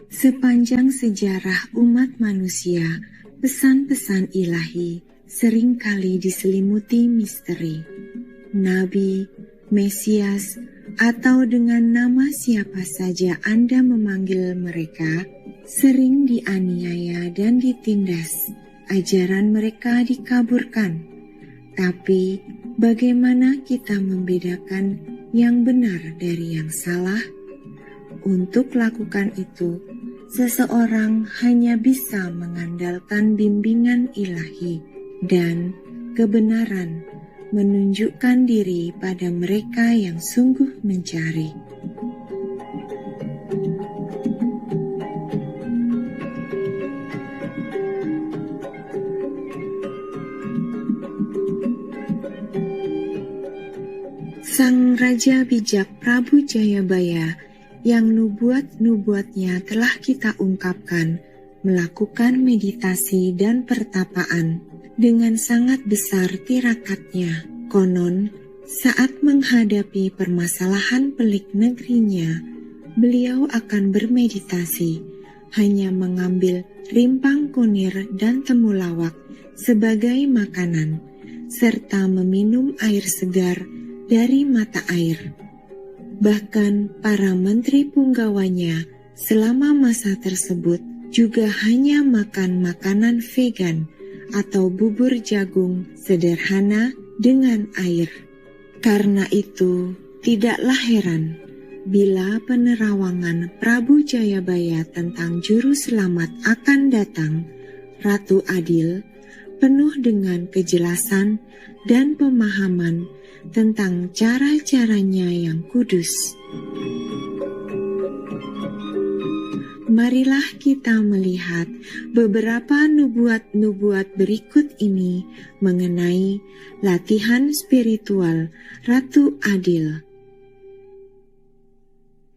Sepanjang sejarah umat manusia, pesan-pesan ilahi seringkali diselimuti misteri. Nabi, Mesias, atau dengan nama siapa saja Anda memanggil mereka, sering dianiaya dan ditindas. Ajaran mereka dikaburkan. Tapi, bagaimana kita membedakan yang benar dari yang salah? Untuk lakukan itu, seseorang hanya bisa mengandalkan bimbingan ilahi dan kebenaran, menunjukkan diri pada mereka yang sungguh mencari. Sang Raja Bijak Prabu Jayabaya yang nubuat-nubuatnya telah kita ungkapkan, melakukan meditasi dan pertapaan dengan sangat besar tirakatnya. Konon, saat menghadapi permasalahan pelik negerinya, beliau akan bermeditasi, hanya mengambil rimpang kunir dan temulawak sebagai makanan, serta meminum air segar dari mata air. Bahkan para menteri punggawanya selama masa tersebut juga hanya makan makanan vegan atau bubur jagung sederhana dengan air. Karena itu, tidaklah heran bila penerawangan Prabu Jayabaya tentang juru selamat akan datang, Ratu Adil, penuh dengan kejelasan dan pemahaman tentang cara-caranya yang kudus. Marilah kita melihat beberapa nubuat-nubuat berikut ini mengenai latihan spiritual Ratu Adil.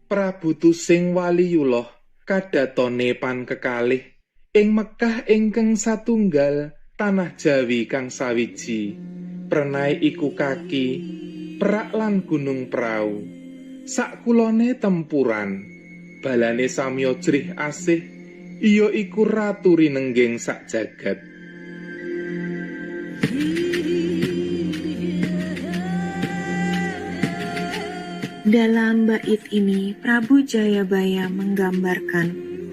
Prabu Tusing Waliyullah kadatone pan kekalih ing Mekah ingkang satunggal tanah Jawi kang sawiji, prenai iku kaki, perak lan gunung prau, sakulone tempuran. Balane samya jrih asih, iya iku ratu rinengging sak jagat. Dalam bait ini, Prabu Jayabaya menggambarkan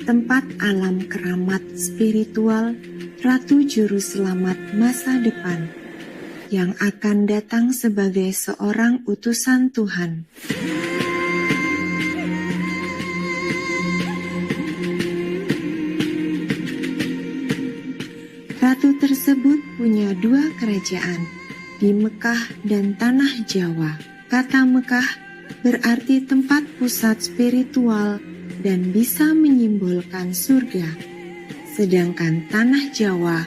tempat alam keramat spiritual Ratu Juru Selamat masa depan yang akan datang sebagai seorang utusan Tuhan. Ratu tersebut punya dua kerajaan, di Mekah dan Tanah Jawa. Kata Mekah berarti tempat pusat spiritual dan bisa menyimbolkan surga. Sedangkan Tanah Jawa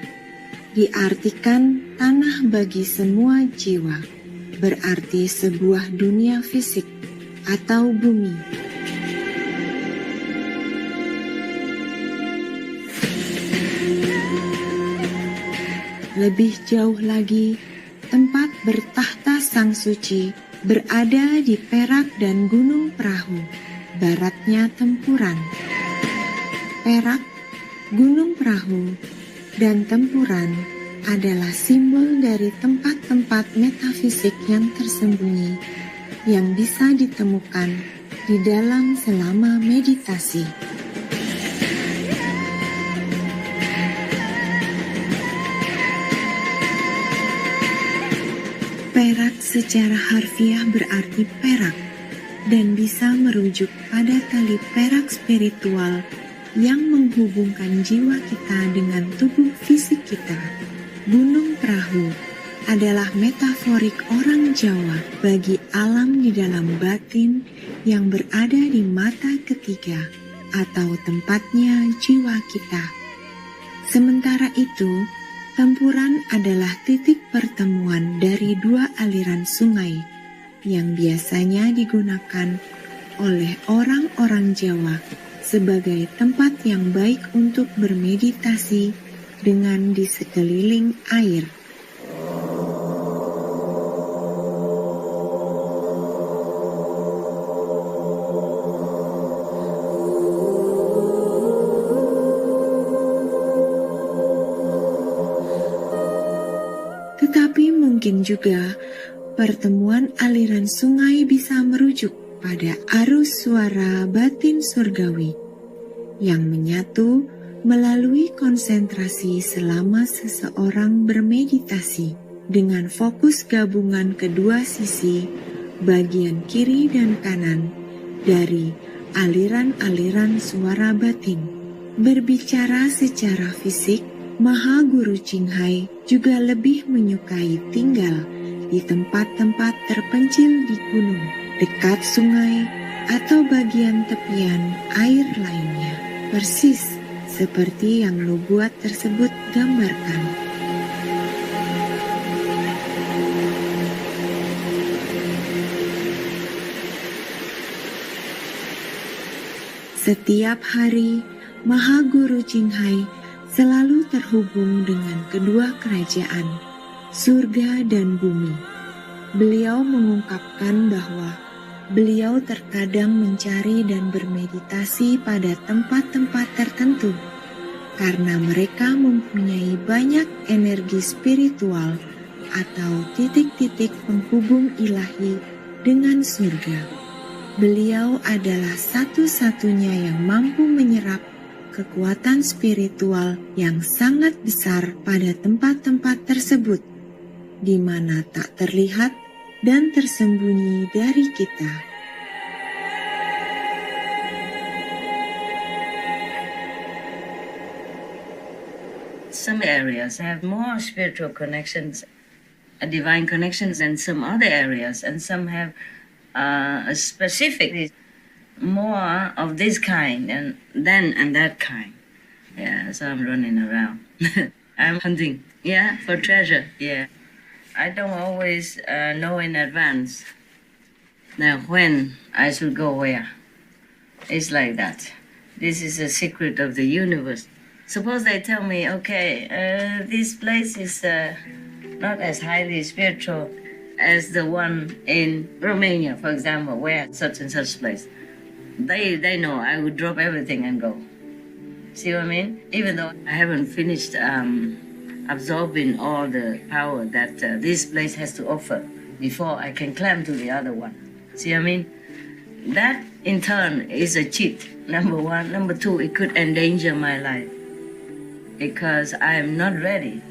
diartikan tanah bagi semua jiwa, berarti sebuah dunia fisik atau bumi. Lebih jauh lagi, tempat bertahta Sang Suci berada di Perak dan Gunung Perahu, baratnya Tempuran. Perak, Gunung Perahu, dan Tempuran adalah simbol dari tempat-tempat metafisik yang tersembunyi yang bisa ditemukan di dalam selama meditasi. Perak secara harfiah berarti perak dan bisa merujuk pada tali perak spiritual yang menghubungkan jiwa kita dengan tubuh fisik kita. Gunung Perahu adalah metaforik orang Jawa bagi alam di dalam batin yang berada di mata ketiga atau tempatnya jiwa kita. Sementara itu, Tempuran adalah titik pertemuan dari dua aliran sungai yang biasanya digunakan oleh orang-orang Jawa sebagai tempat yang baik untuk bermeditasi dengan di sekeliling air. mungkin juga pertemuan aliran sungai bisa merujuk pada arus suara batin surgawi yang menyatu melalui konsentrasi selama seseorang bermeditasi dengan fokus gabungan kedua sisi bagian kiri dan kanan dari aliran-aliran suara batin. Berbicara secara fisik, Maha Guru Ching Hai juga lebih menyukai tinggal di tempat-tempat terpencil di gunung, dekat sungai, atau bagian tepian air lainnya. Persis seperti yang nubuat tersebut gambarkan. Setiap hari, Maha Guru Ching Hai selalu terhubung dengan kedua kerajaan, surga dan bumi. Beliau mengungkapkan bahwa beliau terkadang mencari dan bermeditasi pada tempat-tempat tertentu karena mereka mempunyai banyak energi spiritual atau titik-titik penghubung ilahi dengan surga. Beliau adalah satu-satunya yang mampu menyerap kekuatan spiritual yang sangat besar pada tempat-tempat tersebut, di mana tak terlihat dan tersembunyi dari kita. Some areas have more spiritual connections, divine connections than some other areas, and some have specifically more of this kind and that kind. Yeah, so I'm running around. I'm hunting, for treasure, I don't always know in advance now when I should go where. It's like that. This is a secret of the universe. Suppose they tell me, okay, this place is not as highly spiritual as the one in Romania, for example, where such and such place. They know I would drop everything and go. See what I mean? Even though I haven't finished absorbing all the power that this place has to offer before I can climb to the other one. See what I mean? That in turn is a cheat, number one. Number two, it could endanger my life because I am not ready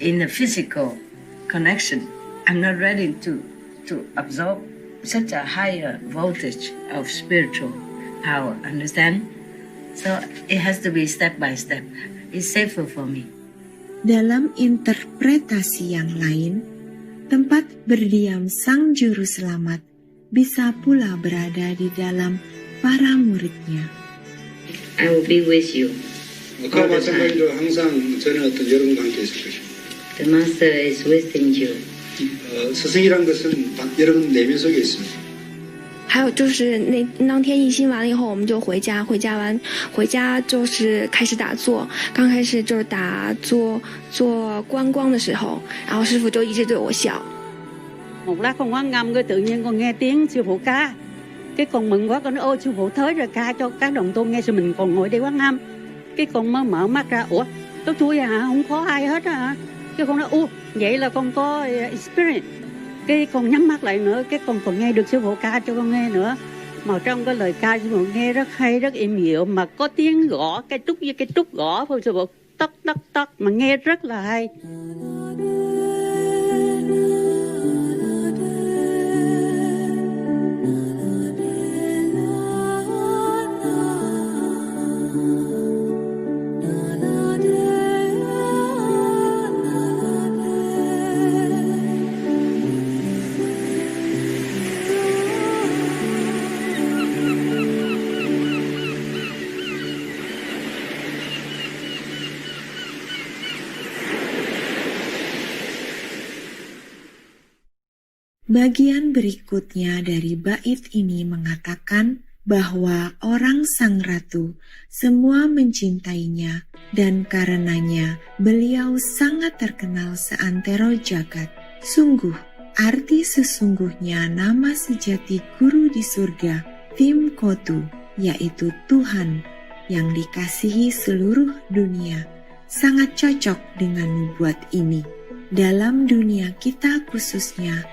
in the physical connection. I'm not ready to absorb such a higher voltage of spiritual power, understand? So it has to be step by step. It's safer for me. Dalam interpretasi yang lain, tempat berdiam Sang Juru Selamat bisa pula berada di dalam para muridnya. I will be with you. 그와 마찬가지로 항상 저는 어떤 여러분과 함께 있을 것입니다. The Master is within you. 스승이란 것은 여러분 내면 속에 있습니다. 还有就是当天一心完了以后，我们就回家，回家就是开始打坐。刚开始就是打坐做观光的时候，然后师父就一直对我笑。Một lát con quán ngâm cái tự nhiên con nghe tiếng sư phụ ca, cái con mừng quá, con nói ôi sư phụ tới rồi, ca cho các đồng tu nghe, rồi mình còn ngồi đây quán ngâm. Cái con mới mở mắt ra, ủa tôi chui hả, không có ai hết hả? Cái con nói vậy là con có experience. Cái con nhắm mắt lại nữa, cái con còn nghe được sư phụ ca cho con nghe nữa. Mà trong cái lời ca sư phụ nghe rất hay, rất êm dịu, mà có tiếng gõ cái trúc với cái trúc gõ thôi sư phụ, tắc tắc tắc mà nghe rất là hay. Bagian berikutnya dari bait ini mengatakan bahwa orang Sang Ratu semua mencintainya dan karenanya beliau sangat terkenal seantero jagat. Sungguh, arti sesungguhnya nama sejati guru di surga, Tim Kotu, yaitu Tuhan yang dikasihi seluruh dunia, sangat cocok dengan nubuat ini. dalam dunia kita khususnya,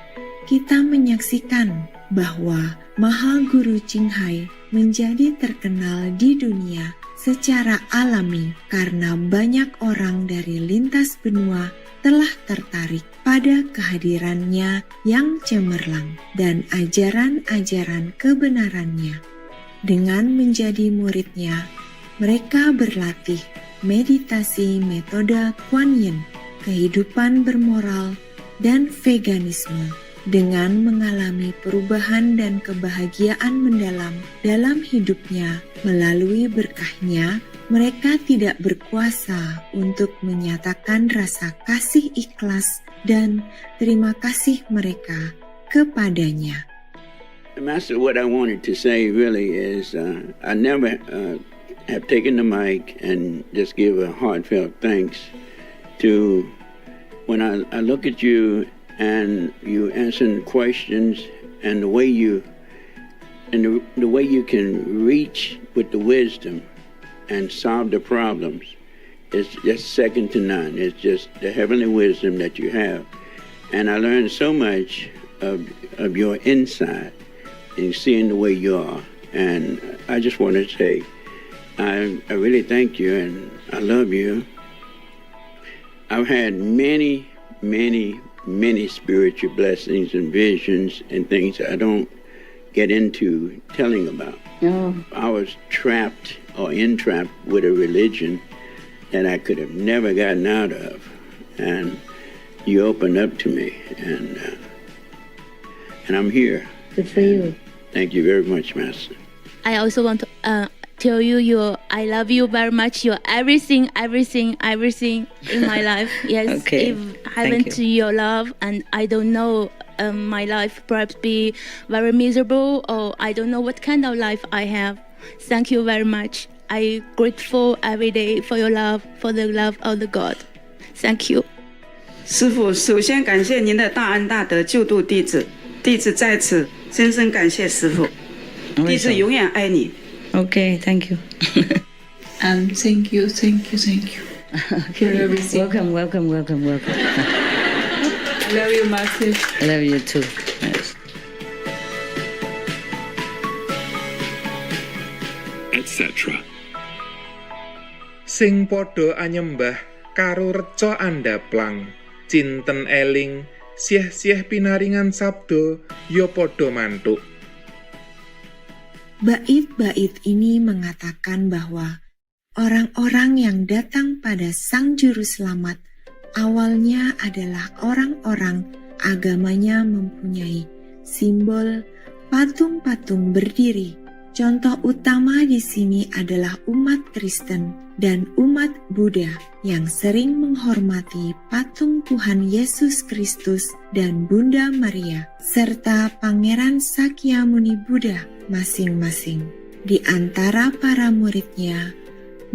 kita menyaksikan bahwa Maha Guru Ching Hai menjadi terkenal di dunia secara alami karena banyak orang dari lintas benua telah tertarik pada kehadirannya yang cemerlang dan ajaran-ajaran kebenarannya. Dengan menjadi muridnya, mereka berlatih meditasi metode Kuan Yin, kehidupan bermoral, dan veganisme. Dengan mengalami perubahan dan kebahagiaan mendalam dalam hidupnya melalui berkahnya, mereka tidak berkuasa untuk menyatakan rasa kasih ikhlas dan terima kasih mereka kepadanya. Master, what I wanted to say really is I never have taken the mic and just give a heartfelt thanks to when I look at you and you answer questions and the way you can reach with the wisdom and solve the problems is just second to none. It's just the heavenly wisdom that you have. And I learned so much of your insight and seeing the way you are. And I just want to say, I really thank you and I love you. I've had many spiritual blessings and visions and things I don't get into telling about. Oh. I was trapped or entrapped with a religion that I could have never gotten out of. And you opened up to me and I'm here. Good for you. Thank you very much, Master. I also want to tell you I love you very much. You're everything in my life. Yes, Okay. if I Thank went you. to your love and I don't know, my life perhaps be very miserable, or I don't know what kind of life I have. Thank you very much. I'm grateful every day for your love, for the love of the God. Thank you. 师父，首先感谢您的大恩大德救度弟子，弟子在此深深感谢师父，弟子永远爱你。 Okay, thank you. And thank you for everything. Welcome. I love you, Master. I love you too. Yes. Etc. Sing padha anyembah karo reca andaplang, cinten eling, sieh-sieh pinaringan sabda ya padha mantuk. Bait-bait ini mengatakan bahwa orang-orang yang datang pada Sang Juru Selamat awalnya adalah orang-orang agamanya mempunyai simbol patung-patung berdiri. Contoh utama di sini adalah umat Kristen dan umat Buddha yang sering menghormati patung Tuhan Yesus Kristus dan Bunda Maria, serta Pangeran Sakyamuni Buddha masing-masing. Di antara para muridnya,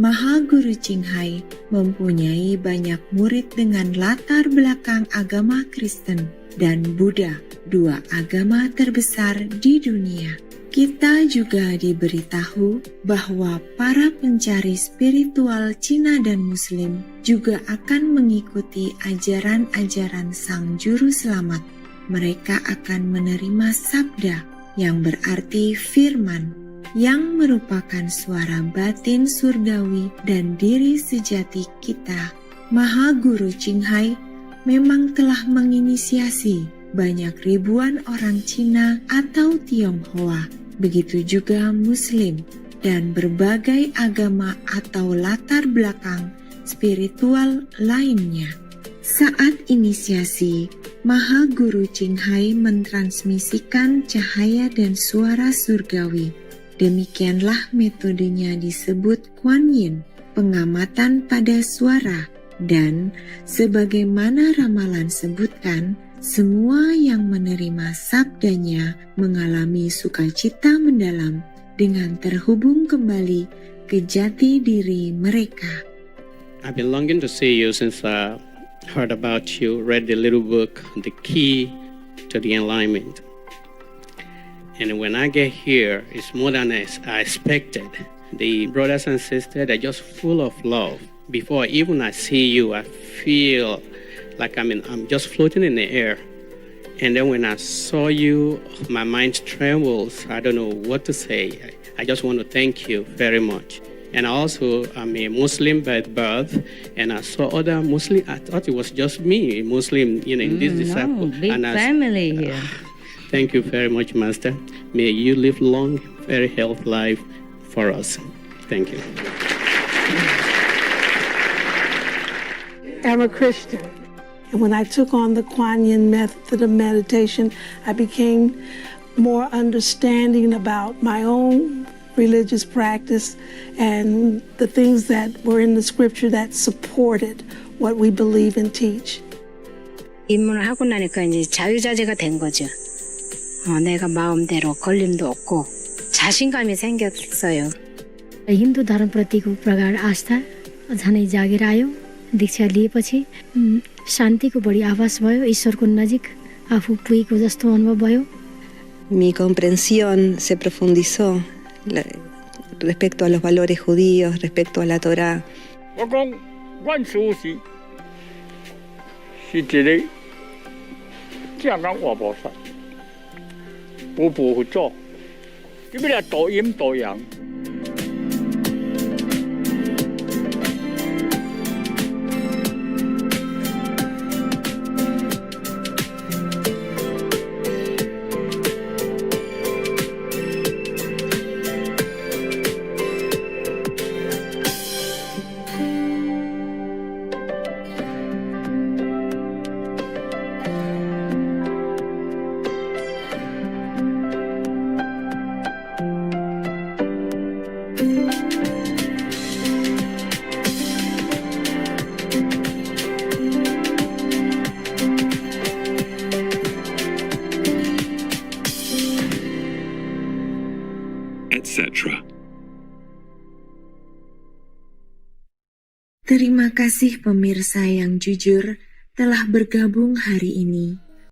Maha Guru Ching Hai mempunyai banyak murid dengan latar belakang agama Kristen dan Buddha, dua agama terbesar di dunia. Kita juga diberitahu bahwa para pencari spiritual Cina dan Muslim juga akan mengikuti ajaran-ajaran Sang Juru Selamat. Mereka akan menerima sabda yang berarti firman, yang merupakan suara batin surgawi dan diri sejati kita. Maha Guru Ching Hai memang telah menginisiasi banyak ribuan orang Cina atau Tionghoa, begitu juga Muslim dan berbagai agama atau latar belakang spiritual lainnya. Saat inisiasi, Maha Guru Ching Hai mentransmisikan cahaya dan suara surgawi. Demikianlah metodenya disebut Kuan Yin, pengamatan pada suara, dan sebagaimana ramalan sebutkan, semua yang menerima sabdanya mengalami sukacita mendalam dengan terhubung kembali ke jati diri mereka. I've been longing to see you since I heard about you, read the little book, The Key to the Enlightenment. And when I get here, it's more than I expected. The brothers and sisters are just full of love. Before even I see you, I feel like I'm just floating in the air. And then when I saw you, my mind trembles. I don't know what to say. I just want to thank you very much. And also, I'm a Muslim by birth, and I saw other Muslim. I thought it was just me, a Muslim, in this disciple. No, big family here. Thank you very much, Master. May you live long, very healthy life for us. Thank you. I'm a Christian. And when I took on the Kuan Yin method of meditation, I became more understanding about my own religious practice and the things that were in the scripture that supported what we believe and teach. 입문을 하고 나니까 이제 자유자재가 된 거죠. 내가 마음대로 걸림도 없고 자신감이 생겼어요. हिन्दू धर्मप्रतिको प्रगाढ आस्था झनै जागेर आयो। दीक्षा लिएपछि शान्तिको बढी आभास भयो, ईश्वरको नजिक आफू पुगेको जस्तो अनुभव भयो। Mi comprensión se profundizó respecto a los valores judíos, respecto a la Torá. etc. Terima kasih pemirsa yang jujur telah bergabung hari ini.